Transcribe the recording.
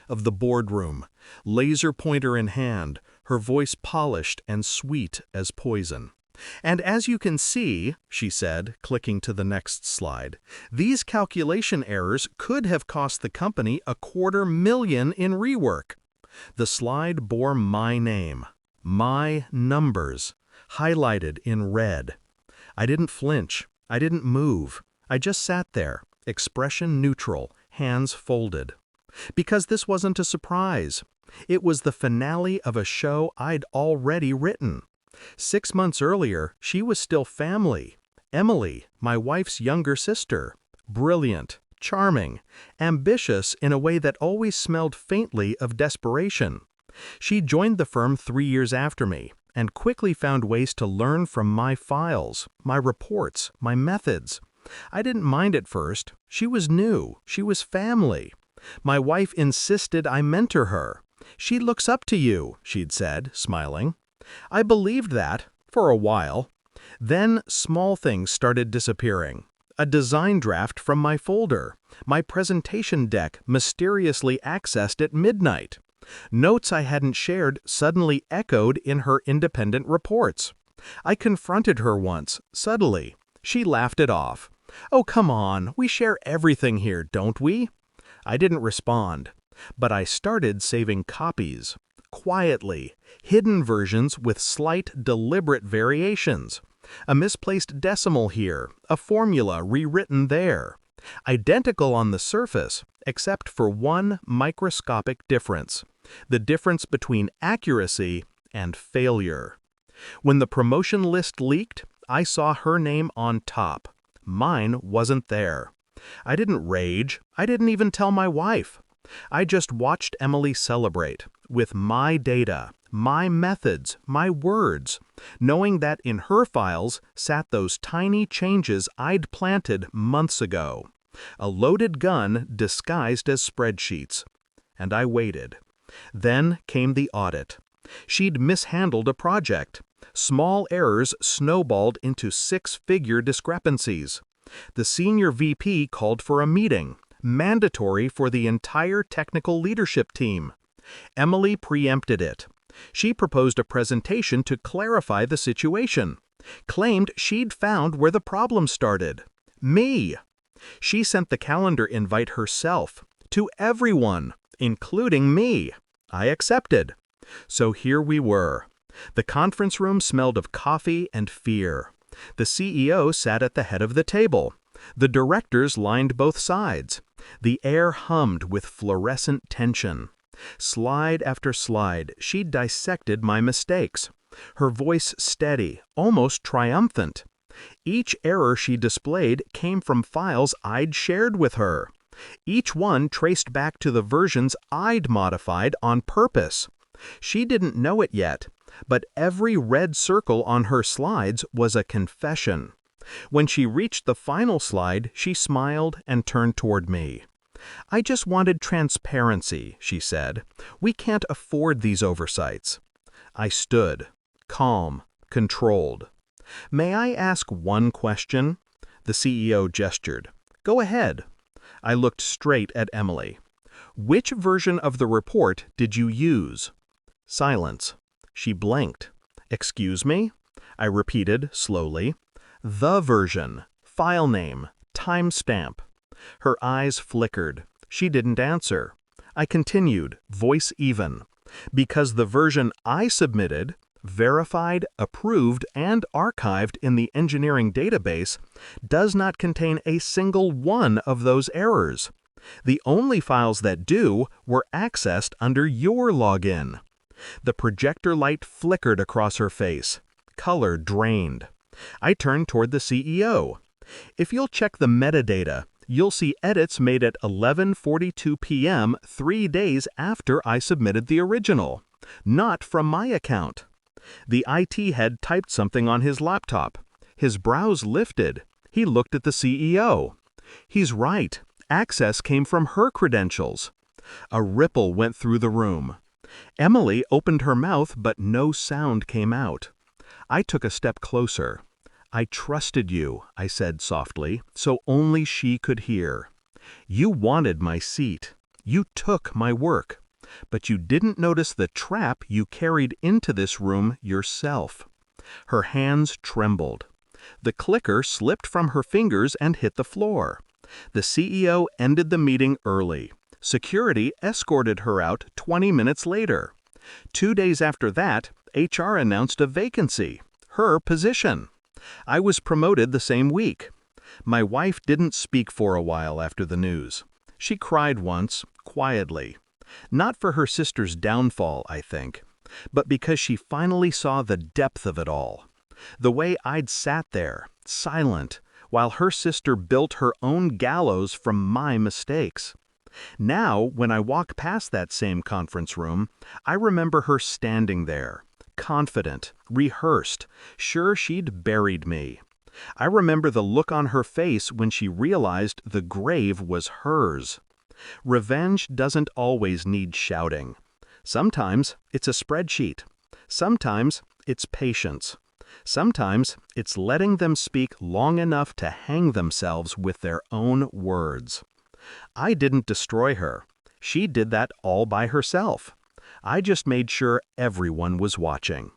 of the boardroom, laser pointer in hand, her voice polished and sweet as poison. "And as you can see," she said, clicking to the next slide, "these calculation errors could have cost the company $250,000 in rework." The slide bore my name, my numbers, highlighted in red. I didn't flinch. I didn't move. I just sat there, expression neutral, hands folded. Because this wasn't a surprise. It was the finale of a show I'd already written. 6 months earlier, she was still family. Emily, my wife's younger sister. Brilliant, charming, ambitious in a way that always smelled faintly of desperation. She joined the firm 3 years after me, and quickly found ways to learn from my files, my reports, my methods. I didn't mind at first. She was new. She was family. My wife insisted I mentor her. "She looks up to you," she'd said, smiling. I believed that, for a while. Then small things started disappearing. A design draft from my folder. My presentation deck mysteriously accessed at midnight. Notes I hadn't shared suddenly echoed in her independent reports. I confronted her once, subtly. She laughed it off. "Oh, come on, we share everything here, don't we?" I didn't respond, but I started saving copies. Quietly, hidden versions with slight, deliberate variations. A misplaced decimal here, a formula rewritten there. Identical on the surface, except for one microscopic difference. The difference between accuracy and failure. When the promotion list leaked, I saw her name on top. Mine wasn't there. I didn't rage. I didn't even tell my wife. I just watched Emily celebrate, with my data, my methods, my words, knowing that in her files sat those tiny changes I'd planted months ago. A loaded gun disguised as spreadsheets. And I waited. Then came the audit. She'd mishandled a project. Small errors snowballed into 6-figure discrepancies. The senior VP called for a meeting, mandatory for the entire technical leadership team. Emily preempted it. She proposed a presentation to clarify the situation, claimed she'd found where the problem started. Me. She sent the calendar invite herself, to everyone, including me. I accepted. So here we were. The conference room smelled of coffee and fear. The CEO sat at the head of the table. The directors lined both sides. The air hummed with fluorescent tension. Slide after slide, she dissected my mistakes. Her voice steady, almost triumphant. Each error she displayed came from files I'd shared with her. Each one traced back to the versions I'd modified on purpose. She didn't know it yet, but every red circle on her slides was a confession. When she reached the final slide, she smiled and turned toward me. "I just wanted transparency," she said. "We can't afford these oversights." I stood, calm, controlled. "May I ask one question?" The CEO gestured. "Go ahead." I looked straight at Emily. "Which version of the report did you use?" Silence. She blinked. "Excuse me?" I repeated slowly. "The version, file name, timestamp." Her eyes flickered. She didn't answer. I continued, voice even. "Because the version I submitted, verified, approved, and archived in the engineering database, does not contain a single one of those errors. The only files that do were accessed under your login." The projector light flickered across her face. Color drained. I turned toward the CEO. "If you'll check the metadata, you'll see edits made at 11:42 p.m. 3 days after I submitted the original. Not from my account." The IT head typed something on his laptop. His brows lifted. He looked at the CEO. "He's right. Access came from her credentials." A ripple went through the room. Emily opened her mouth, but no sound came out. I took a step closer. "I trusted you," I said softly, so only she could hear. "You wanted my seat. You took my work. But you didn't notice the trap you carried into this room yourself." Her hands trembled. The clicker slipped from her fingers and hit the floor. The CEO ended the meeting early. Security escorted her out 20 minutes later. 2 days after that, HR announced a vacancy, her position. I was promoted the same week. My wife didn't speak for a while after the news. She cried once, quietly. Not for her sister's downfall, I think, but because she finally saw the depth of it all. The way I'd sat there, silent, while her sister built her own gallows from my mistakes. Now, when I walk past that same conference room, I remember her standing there, confident, rehearsed, sure she'd buried me. I remember the look on her face when she realized the grave was hers. Revenge doesn't always need shouting. Sometimes it's a spreadsheet. Sometimes it's patience. Sometimes it's letting them speak long enough to hang themselves with their own words. I didn't destroy her. She did that all by herself. I just made sure everyone was watching.